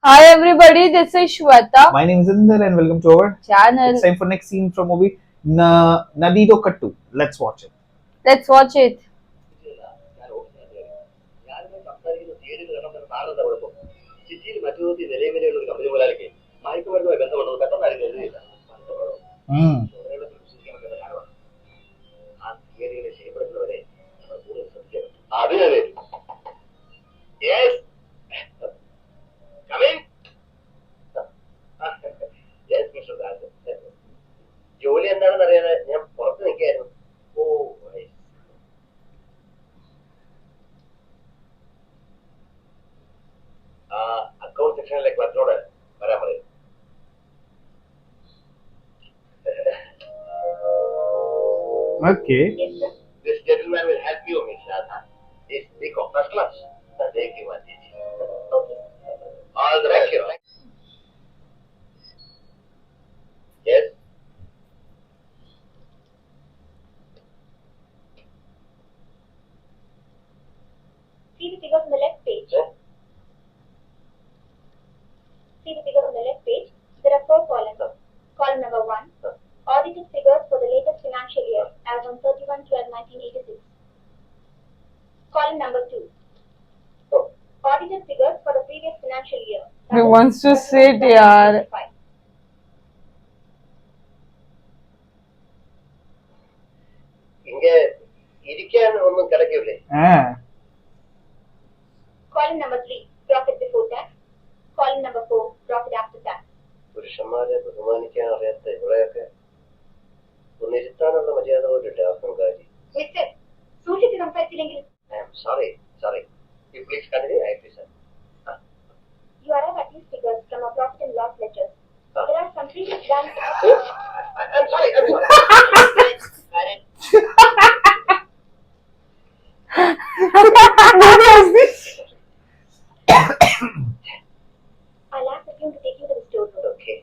Hi everybody, this is Shweta. My name is Inder and welcome to our channel. It's time for next scene from movie Nadido Kattu. Let's watch it. Let's watch it. Yes. Come in. Yes, Mr. Raj. ജോലി എന്താണെന്ന് അറിയാതെ ഞാൻ പുറത്ത് നിൽക്കായിരുന്നു. ഓ account സെക്ഷനിലെ ക്ലർക്കിനോട് വരാൻ പറയും. Okay. This gentleman will help you, Miss Radha. This big of first class. Thank you, Auntie. Okay. All the best. Yes. See the figures on the left page. Yeah. See the figures on the left page. There are 4 columns. Column number 1, audited figures for the latest financial year as on 31/12/1986. Column number 2, audited figures for the previous financial year. He wants to sit, yaar. ഇങ്ങ ഇരിക്കാൻ ഒന്നും കിടക്കില്ലേ? Column number 3, profit before tax. Column number 4, profit after tax. പുരുഷന്മാരെ ബഹുമാനിക്കാൻ അറിയാത്ത ഇവിടെയൊക്കെ ഒന്നിരുത്താനുള്ള മര്യാദ പോലിട്ട് ആസംകാരി. Mister, സൂക്ഷിച്ച് സംസാരിച്ചില്ലെങ്കിൽ Sorry. You please continue. I listen. you arrive at these figures from a profit and loss ledgers. There are some previous done. I'm sorry. I'll ask the team to take you to the store room. Okay.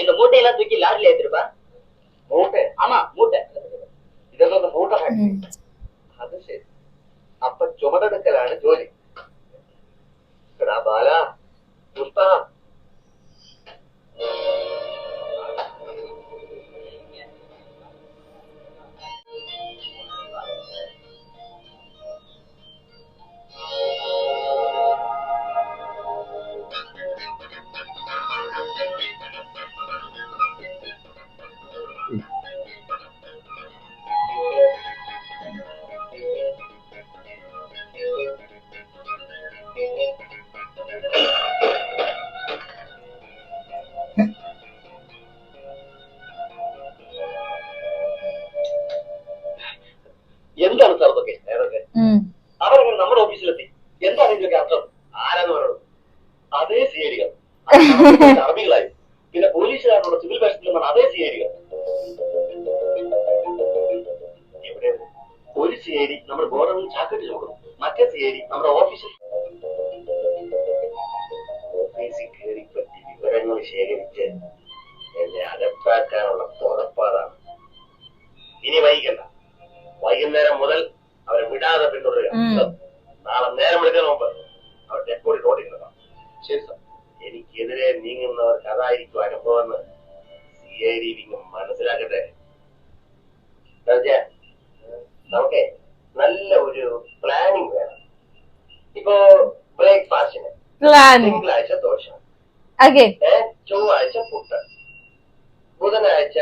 இந்த மூட்டையெல்லாம் தூக்கி லாரில ஏத்திருப்பா. മൂട്ടെ? ஆமா மூட்டை. ഇതൊന്നും മൂട്ട factory. അത് ശരി. അപ്പൊ ചുമടെടുക്കലാണ് ജോലി. എടാ ബാല, പുസ്തകം. എന്താണ് സാർ ഇതൊക്കെ? ഏതൊക്കെ? അവരങ്ങനെ നമ്മുടെ ഓഫീസിലെത്തി. എന്താണ് ഇതിന്റെ അർത്ഥം? ആരാന്ന് പറയുന്നത്? അതേ സിഐഡികൾ അറബികളായി. പിന്നെ പോലീസുകാരോട് സിവിൽ വേഷത്തിൽ നിന്നാണ് അതേ സിഐഡികൾ. ഇവിടെ ഒരു സിഐഡി നമ്മുടെ ബോർഡറിൽ ചാക്കറ്റ് ചുമക്കുന്നു, മറ്റേ സിഐഡി നമ്മുടെ ഓഫീസിൽ കയറി പറ്റി വിവരങ്ങൾ ശേഖരിച്ച് എന്നെ അകത്താക്കാനുള്ള പുറപ്പാടാണ്. ഇനി വൈകണ്ട. വൈകുന്നേരം മുതൽ അവരെ വിടാതെ പിന്തുടരുക. നാളെ നേരം വിളിക്കുന്നതിന് മുമ്പ് അവർ റെക്കോർഡ് ഓടിക്കണം. ശരി സാർ. എനിക്കെതിരെ നീങ്ങുന്നവർക്ക് അതായിരിക്കും അനുഭവമെന്ന് സിഐഡി മനസ്സിലാക്കട്ടെ. നമുക്ക് നല്ല ഒരു പ്ലാനിങ് വേണം. ഇപ്പോ ബ്രേക്ക്ഫാസ്റ്റിന് തിങ്കളാഴ്ച ദോശ, ചൊവ്വാഴ്ച പുട്ട്, ബുധനാഴ്ച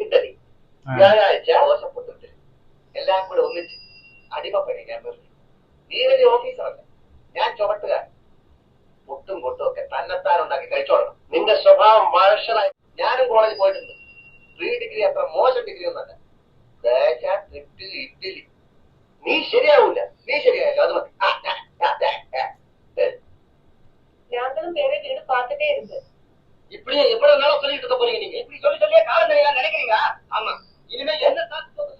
ഇഡ്ഡലി, വ്യാഴാഴ്ച ദോശ പുട്ട്. എല്ലാം കൂടെ ഒന്നിച്ച് അടിമപ്പണി. ഞാൻ നീ വലിയ ഓഫീസറല്ല, ഞാൻ ചുമട്ടുകാരൻ. മുട്ടും കൊട്ടും ഒക്കെ തന്നെത്താൻ ഉണ്ടാക്കി കഴിച്ചോളണം. നിന്റെ സ്വഭാവം വഷളായി. ഞാനും കോളേജിൽ പോയിട്ടുണ്ട്. 3 ഡിഗ്രി അത്ര മോശം ഡിഗ്രി ഒന്നല്ല. ദോശ, ഇഡ്ഡലി. നീ ശരിയാവൂല. നീ ശരിയായില്ല. അത് മതി. நாங்களும் வேற வீடு பார்த்துட்டே இருக்கு. இப்படி எவ்வளவு நாளா சொல்லிட்டு இருக்க போறீங்க நீங்க? இப்படி சொல்லி சொல்லியே காலம் தெரியா நினைக்கிறீங்க? ஆமா. இனிமே என்ன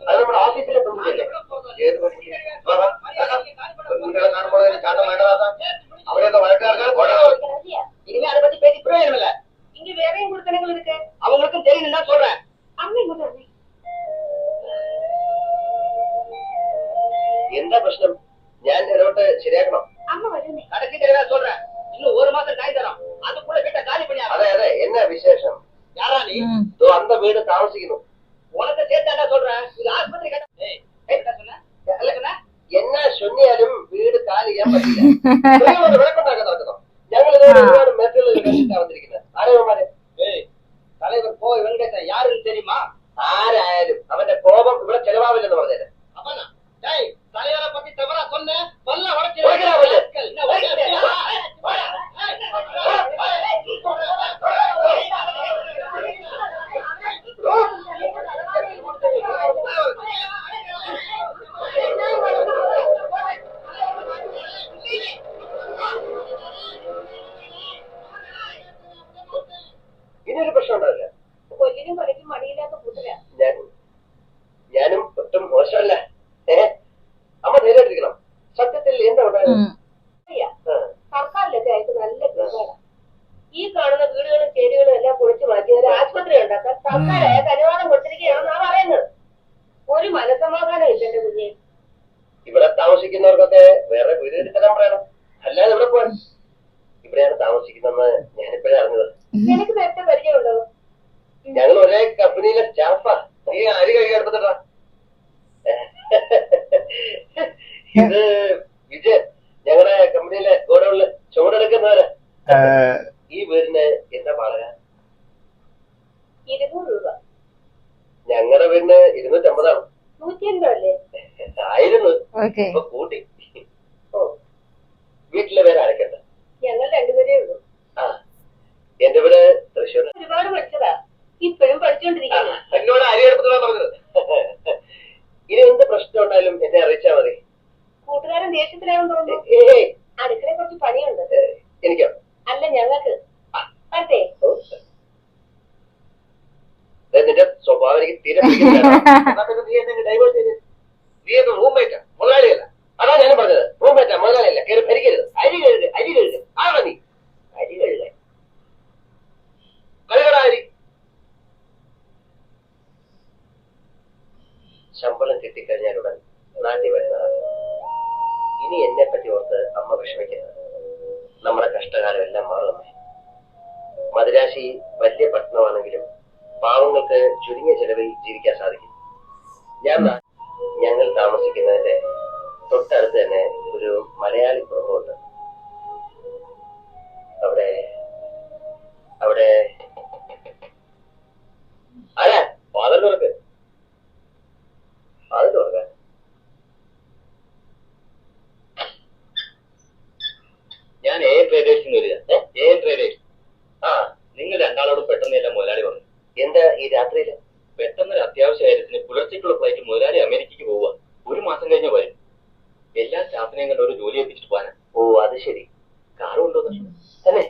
அது நம்ம ஆபீஸ்ல போகுது. ஏது பண்ணி உங்களை காணும்போது காட்ட மாட்டாதான். அவரே அந்த வழக்காரர்கள் இனிமே அதை பத்தி பேசி பிரயோஜனம் இல்ல. இங்க வேறையும் கொடுக்கணங்கள் இருக்கு. அவங்களுக்கும் தெரியும் தான் சொல்றேன். அம்மை முதல்ல എന്താ പ്രശ്നം? ഞാൻ ഇടപെട്ട് ശരിയാക്കണം. അമ്മ വരുന്നേ. கடைசி தடவை சொல்றேன், இன்னும் ஒரு மாசம் டைம் தரோம், அதுக்குள்ள வீட்டை காலி பண்ணி അതെ അതെ, എന്നാ വിശേഷം? யாரா நீ? അന്ത വീട് താമസിക്കുന്നു. உனக்கு சேர்த்தாண்டா சொல்றேன், இது ஆஸ்பத்திரி கேட்ட. என்ன சொன்ன? അല്ല, എന്നാ ചൊല്ലിയാലും വീട് കാലി ചെയ്യാൻ പറ്റില്ല. വിളക്കുണ്ടാക്കാൻ നടക്കുന്നു. ഞങ്ങൾ ഇതോടെ ഒരുപാട് മെറ്റലുകൾ കണ്ടിട്ടാ വന്നിരിക്കുന്നത്. ആരോമാരെ தலைவர் கோ வெங்கடேசன் யாருன்னு தெரியுமா? ആരായാലും അവന്റെ കോപം ഇവിടെ ചെലവാവില്ലെന്ന് പറഞ്ഞത്. அப்பனா டேய், தலைவரை பத்தி தவறா சொன்ன, சொல்ல உடைக்கிறா போல. ഇനിയൊരു പ്രശ്നം ഉണ്ടാവില്ല. കൊല്ലിനും കൊലയ്ക്കും മടിയില്ലാത്ത കൂട്ടരാ. ഞാനും ഒട്ടും മോശമല്ല. അമ്മ ധൈര്യമായിട്ടിരിക്കണം. സത്യത്തിൽ എന്താ ഉണ്ടായത്? സർക്കാരിലൊക്കെ അയക്ക് നല്ല പേരാണ്. ഈ കാണുന്ന വീടുകളും ചേരികളും എല്ലാം പൊളിച്ചു മാറ്റി ഒരു ആശുപത്രി ഉണ്ടാക്കാൻ സർക്കാർ അയാൾക്ക് അനുവാദം കൊടുത്തിരിക്കുകയാണെന്നാണ് പറയുന്നത്. ഒരു മനസമാധാനം ഇല്ല എന്റെ കുഞ്ഞെ. ഇവിടെ താമസിക്കുന്നവർക്കൊക്കെ വേറെ വീട് എടുക്കാൻ പറയണം. അല്ലാതെ ഇവിടെ പോവാൻ. ഇവിടെയാണ് താമസിക്കുന്നതെന്ന് ഞാനിപ്പോഴേ അറിഞ്ഞത്. നിനക്ക് നേരത്തെ പരിചയമുണ്ടോ? ഞങ്ങൾ ഒരേ കമ്പനിയിലെ സ്റ്റാഫാ. നീ അരി കഴുകി എടുത്തിട്ടാ. ഇത് വിജയ്, ഞങ്ങളുടെ കമ്പനിയിലെ ഗോഡൌണില് ചുവടെടുക്കുന്നവര്. ഈ വീടിന് എന്താ വാടക? 200 രൂപ. ഞങ്ങളുടെ വീടിന് 250 ആണ്. 180 അല്ലേ? ആയിരുന്നു, Okay. ഇപ്പൊ കൂട്ടി. വീട്ടിലെ പേര് ആരൊക്കെയുണ്ട്? ഞങ്ങൾ രണ്ടുപേരേ ഉള്ളൂ. ആ, എന്റെ വീട് തൃശ്ശൂർ. ഒരുപാട് പഠിച്ചതാ, ഇപ്പോഴും പഠിച്ചോണ്ടിരിക്കുന്നു. എന്നോട് അരി എടുത്തിട്ടാ പറഞ്ഞത്. ഇനി എന്ത് പ്രശ്നം ഉണ്ടായാലും എന്നെ അറിയിച്ചാ മതി. കൂട്ടുകാരൻ ദേഷ്യത്തിലായെന്ന് തോന്നുന്നു. അടുക്കളയെ കുറച്ച് പണിയുണ്ട്. എനിക്കോ? അല്ല, ഞങ്ങൾക്ക്. അതെ, നിന്റെ സ്വഭാവം എനിക്ക് തീരെ പിടിക്കുന്നില്ല. എന്നാ പിന്നെ നീ എന്നെ ഡൈവേഴ്സ് ചെയ്ത്. നീ എന്റെ റൂംമേറ്റാ, മുതലാളിയല്ല. അതാ ഞാൻ പറഞ്ഞത്, റൂംമേറ്റാ, മുതലാളിയല്ല. കയറി ഭരിക്കരുത്. അരി കഴുകുക, അരി കഴുകുക. ആണോ നീ? അരി കഴുകുക, കഴുകടാ അരി. ശമ്പളം കിട്ടിക്കഴിഞ്ഞാലുടൻ നാട്ടിൽ വരുന്നതാണ്. ഇനി എന്നെ പറ്റി ഓർത്ത് അമ്മ വിഷമിക്കുന്നത്. നമ്മുടെ കഷ്ടകാലം എല്ലാം മാറുന്നേ. മദിരാശി വലിയ പട്ടണമാണെങ്കിലും പാവങ്ങൾക്ക് ചുരുങ്ങിയ ചെലവിൽ ജീവിക്കാൻ സാധിക്കും. ഞങ്ങൾ താമസിക്കുന്നതിന്റെ തൊട്ടടുത്ത് തന്നെ ഒരു മലയാളി കുടുംബമുണ്ട്. അവിടെ അവിടെ ആരാ ഫാദർ തുറക്ക്, അത് തുറക്കാൻ. ഞാൻ എ ട്രേഡേഴ്സിന് വരിക. A traders. ആ, നിങ്ങൾ രണ്ടാളോടും പെട്ടെന്ന് എല്ലാം മുതലാളി പറഞ്ഞു. എന്താ ഈ രാത്രിയില്? പെട്ടെന്ന് ഒരു അത്യാവശ്യ കാര്യത്തിന് പുലർച്ചയ്ക്കുള്ള ഫ്ലൈറ്റ് മുതലാളി അമേരിക്കയ്ക്ക് പോവുക. 1 മാസം കഴിഞ്ഞ് വരും. എല്ലാ സ്റ്റാഫിനെയും കണ്ട് ഒരു ജോലി എത്തിച്ചിട്ട് പോകാനാ. ഓ, അത് ശരി. കാറും ഉണ്ടോ തന്നെ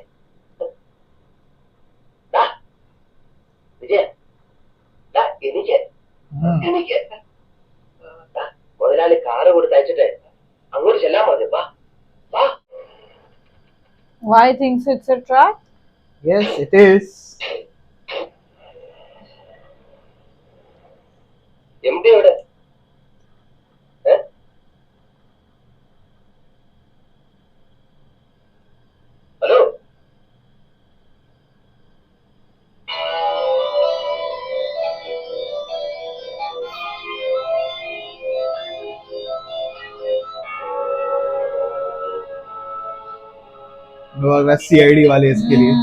വിജയ, എനിക്ക് മുതലാളി കാറ് കൊടുത്ത് അയച്ചിട്ട് അങ്ങോട്ട് ചെല്ലാൻ പറഞ്ഞു. വാ വാ. Why thinks it's a trap? Yes, it is. MD എവിടെ? ഹലോ, CID वाले इसके लिए.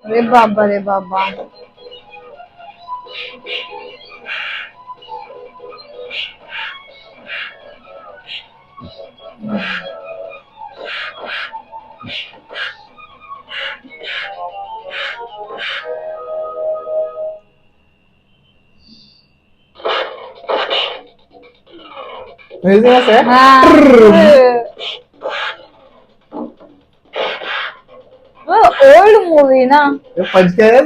अरे बाबा रे बाबा. Business है? ओल्ड मूवी ना. ये पंच क्या है?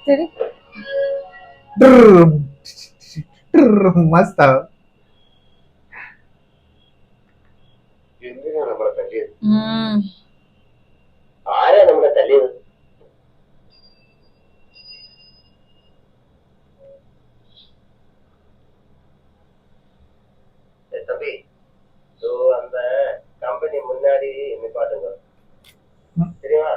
तेरी मस्त എന്തിനാ നമ്മളെ തല്ലിയത്? हम्म ആരാ നമ്മളെ തല്ലിയത്? தம்பி அந்த கம்பெனி முன்னாடி நிப்பாட்டுங்க தெரியுமா?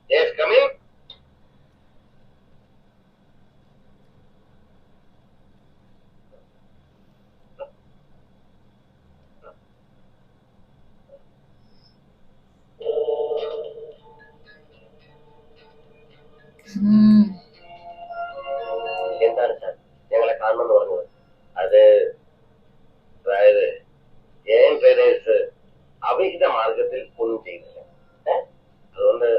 Yes, come in. എന്താണ് സാർ ഞങ്ങളെ കാണണമെന്ന് പറഞ്ഞത്? അത് അതായത് എൻ ട്രേഡേഴ്സ് അവിഹിത മാർഗത്തിൽ ഒന്നും ചെയ്യുന്നില്ല. അതുകൊണ്ട്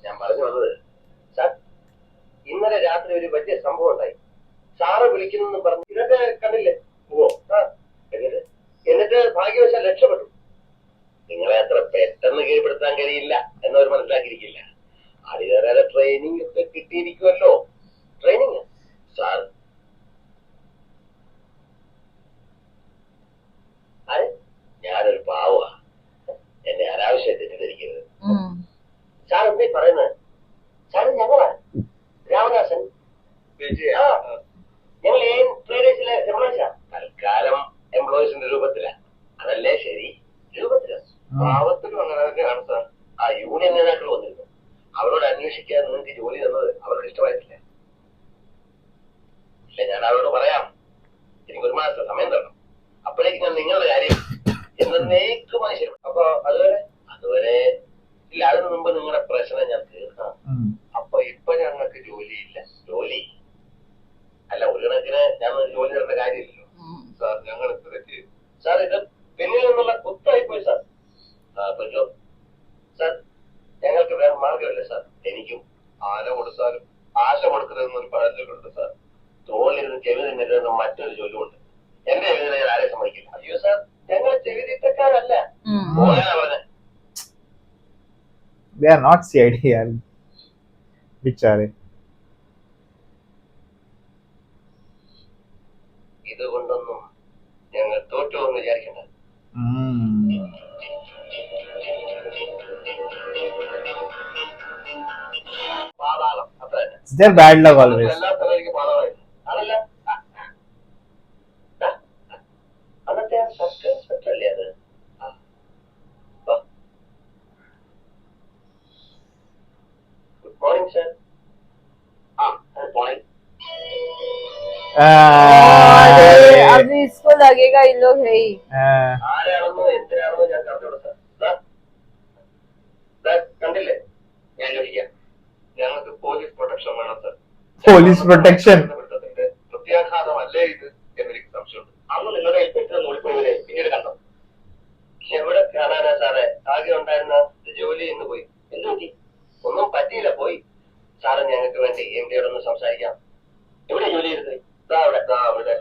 ഞാൻ പറഞ്ഞു വന്നത് സാർ, ഇന്നലെ രാത്രി ഒരു വലിയ സംഭവം ഉണ്ടായി. സാറ് വിളിക്കുന്നു പറഞ്ഞു. ഇതൊക്കെ കണ്ടില്ലേ? ഓ എന്നിട്ട് ഭാഗ്യവശാൽ രക്ഷപ്പെട്ടു. നിങ്ങളെ അത്ര പെട്ടെന്ന് കീഴ്പ്പെടുത്താൻ കഴിയില്ല എന്നവർ മനസ്സിലാക്കിയിരിക്കില്ല. അതിലേറെ ട്രെയിനിങ് ഒക്കെ കിട്ടിയിരിക്കുമല്ലോ. ട്രെയിനിങ് സാർ അതെ, ഞാനൊരു പാവ, എന്നെ അനാവശ്യം തെറ്റിദ്ധരിക്കരുത്. സാർ എന്തേ പറയുന്നത്? സാറ് ഞങ്ങളാ രാമദാസൻ, ഞങ്ങൾ ഏൻ ട്രേഡേഴ്സിലെ എംപ്ലോയീസാ. തൽക്കാലം എംപ്ലോയീസിന്റെ രൂപത്തിലാ. അതല്ലേ ശരി? രൂപത്തിലാ. പാവത്തിലും അങ്ങനെ തന്നെയാണ് സാർ. ആ യൂണിയൻ നേതാക്കൾ വന്നിരുന്നു. അവരോട് അന്വേഷിക്കാൻ നിങ്ങൾക്ക് ജോലി തന്നത് അവർക്ക് ഇഷ്ടമായിട്ടില്ല. ഇല്ല, ഞാൻ അവരോട് പറയാം, എനിക്ക് 1 മാസത്തെ സമയം തരണം. അപ്പോഴേക്ക് ഞാൻ നിങ്ങളുടെ കാര്യം എന്നേക്കുമായി ശരി. അപ്പൊ അതുവരെ ഇല്ല, അതിനു മുമ്പ് നിങ്ങളുടെ പ്രശ്നം ഞാൻ തീർക്കാം. അപ്പൊ ഇപ്പൊ ഞങ്ങൾക്ക് ജോലിയില്ല. ജോലി അല്ല, ഒരു കണക്കിന് ഞാൻ ജോലി തരേണ്ട കാര്യമില്ലല്ലോ സാർ. ഞങ്ങൾ സാർ ഇത് പിന്നിൽ നിന്നുള്ള കുത്തായി പോയി സാർ. പറ്റോ സാർ? ഞങ്ങൾക്ക് വേറെ മാർഗമില്ല സാർ. എനിക്കും ആന കൊടുത്താലും ആശ കൊടുക്കരുതെന്നൊരു പഴഞ്ചൊല്ലുണ്ട് സാർ. തോളിലിരുന്ന് ചെവി തിന്നരുതെന്ന് മറ്റൊരു ചൊല്ലുണ്ട്. എന്റെ ചെവി ഞാൻ ആരെ സമ്മതിക്കില്ല. അയ്യോ സാർ, ഞങ്ങൾ ചെവി തിട്ടക്കാരല്ല. പറഞ്ഞ they are not CID yaar bichare. ഇതുകൊണ്ടൊന്നും ഞങ്ങൾ തോറ്റു എന്ന് വിചാരിക്കണ്ട. പാതാളം അത്ര തന്നെ. It's their bad luck always. എല്ലാ സ്ഥലവും എനിക്ക് പാതാളമായിരുന്നു. അതല്ല, അന്നത്തെ സബ് ഇൻസ്പെക്ടർ അല്ലേ അത്? Good morning sir. Good morning. अभी इसको लगेगा इन लोग है ही. ആരാണെന്നോ എന്തിനാണെന്നോ ഞാൻ കണ്ടോളൂ സാർ. കണ്ടില്ലേ? ഞാൻ ചോദിക്കാം. ഞങ്ങൾക്ക് പോലീസ് പ്രൊട്ടക്ഷൻ വേണം സാർ. Police protection. പ്രത്യാഘാതമല്ലേ ഇത് എന്നെനിക്ക് സംശയമുണ്ട്. അന്ന് നിങ്ങളുടെ പെട്ടെന്ന് ഓടിപ്പോയവരെ പിന്നീട് കണ്ടോ? എവിടെ കാണാനാ സാറേ? ആകെ ഉണ്ടായിരുന്ന ജോലി ഇന്ന് പോയി. എന്തു പറ്റി? ഒന്നും പറ്റിയില്ല, പോയി. സാറ് ഞങ്ങൾക്ക് വേണ്ടി എംഡിയോട് ഒന്ന് സംസാരിക്കാം. എവിടെ ജോലി ചെയ്തത്? അവിടെ.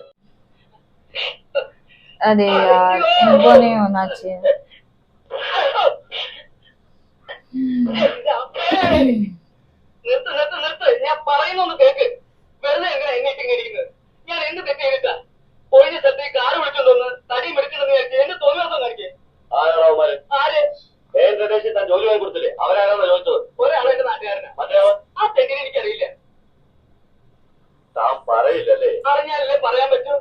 अरे यार, इनको नहीं होना चाहिए. നിർത്ത്. ഞാൻ പറയുന്നൊന്ന് കേക്ക്. വെറുതെ എങ്ങനെ എങ്ങനെയിരിക്കുന്നത്? ഞാൻ എന്ത് തെറ്റ് ചെയ്തിട്ടാ? ഒഴിഞ്ഞ സ്ഥലത്ത് കാറ് വിളിച്ചോണ്ടൊന്ന് തടി മെടുക്കണമെന്ന് വിചാരിച്ചു എന്നെ തോന്നിയാസം കാണിക്കേ. ആരാണവന്മാര്? ആര്? പ്രദേശത്ത് താൻ ജോലി വാങ്ങി കൊടുത്തില്ലേ? അവരാരാണെന്ന് ചോദിച്ചത്? ഒരാളെ എന്റെ നാട്ടുകാരനാ. മറ്റേ ആ തെങ്ങിനെ എനിക്കറിയില്ല. താൻ പറയില്ലല്ലേ? അറിഞ്ഞാലല്ലേ പറയാൻ പറ്റൂ.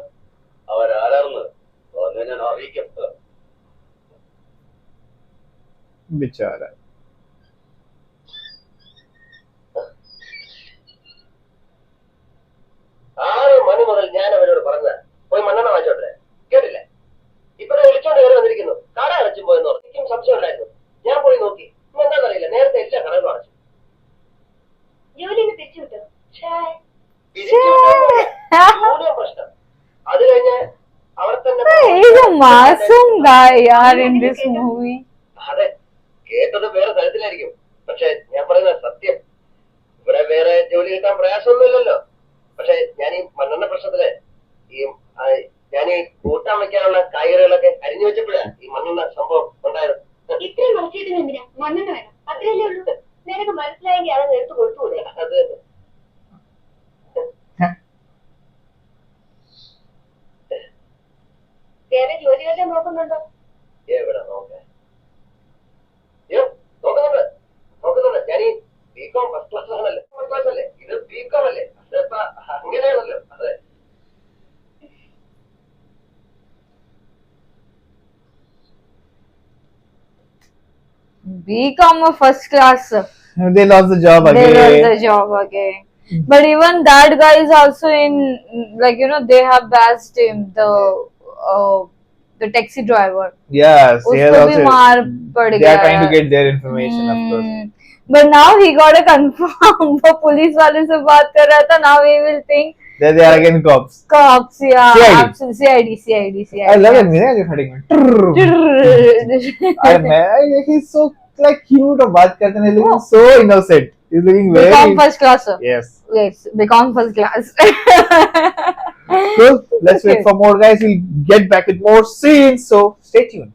അവരാരാണെന്ന് ഞാൻ അറിയിക്കാം. Bichara. 6 മണി മുതൽ ഞാൻ അവരോട് പറഞ്ഞ പോയി മണ്ണെണ്ണ വാങ്ങിച്ചോട്ടെ, കേട്ടില്ലേ? ഇപ്പഴേ വിളിച്ചോണ്ട് കയറി വന്നിരിക്കുന്നു. കട അടച്ചും പോയെന്ന് പറഞ്ഞു. എനിക്കും സംശയം ഉണ്ടായിരുന്നു. ഞാൻ പോയി നോക്കി. എന്താണെന്നറിയില്ല, നേരത്തെ എല്ലാ കടകളും അടച്ചു. ജോലിന്ന് പിരിച്ചു വിട്ടോ? പ്രശ്നം. അത് കഴിഞ്ഞ് അവിടെ തന്നെ He's a masoom guy yaar in this movie. അതെ, കേട്ടത് വേറെ തരത്തിലായിരിക്കും. പക്ഷെ ഞാൻ പറയുന്നത് സത്യം. ഇവിടെ വേറെ ജോലി കിട്ടാൻ പ്രയാസമൊന്നുമില്ലല്ലോ. പക്ഷെ ഞാൻ ഈ മണ്ണെണ്ണ പ്രശ്നത്തില് ഞാൻ ഈ കൂട്ടാൻ വെക്കാനുള്ള കായ്കറികളൊക്കെ അരിഞ്ഞു വെച്ചപ്പോഴാ ഈ മണ്ണെണ്ണ സംഭവം ഉണ്ടായത്. ഇത്രയും മറിച്ചിട്ട് എന്തിനാ? മണ്ണെണ്ണ വേണം, അത്രയല്ലേ ഉള്ളൂ. നിനക്ക് മനസ്സിലായെങ്കിൽ അത് എടുത്ത് കൊടുത്തുകൂടെ? അത് വേറെ ജോലികളെ നോക്കുന്നുണ്ടോ? എവിടെ നോക്കാൻ? നോക്കുന്നുണ്ട്. ഞാൻ ഈ ബികോം ഫസ്റ്റ് ക്ലാസ് ആണല്ലേ. ഫസ്റ്റ് ക്ലാസ് അല്ലേ ഇത്? ബികോം അല്ലേ? അതിപ്പോ അങ്ങനെയാണല്ലോ. അതെ. Become a first class. They lost the job They again. lost the job again. But even that guy is also in, like, you know, they have bashed him, the taxi driver. Yes, he has उसको भी also. मार पड़ They गया are trying to यार. get their information, of course. But now he got a confirm. वो police वाले से बात कर रहा था. Now he will think They are again cops. cops. Yeah, CID. absolutely. CID. I love it. मेरे आगे खड़े हैं. He's so like cute और बात करते हैं. He's looking so innocent. He's looking very. Become first class. Yes. Yes, become first class. So let's wait for more, guys. We'll get back with more scenes. So stay tuned.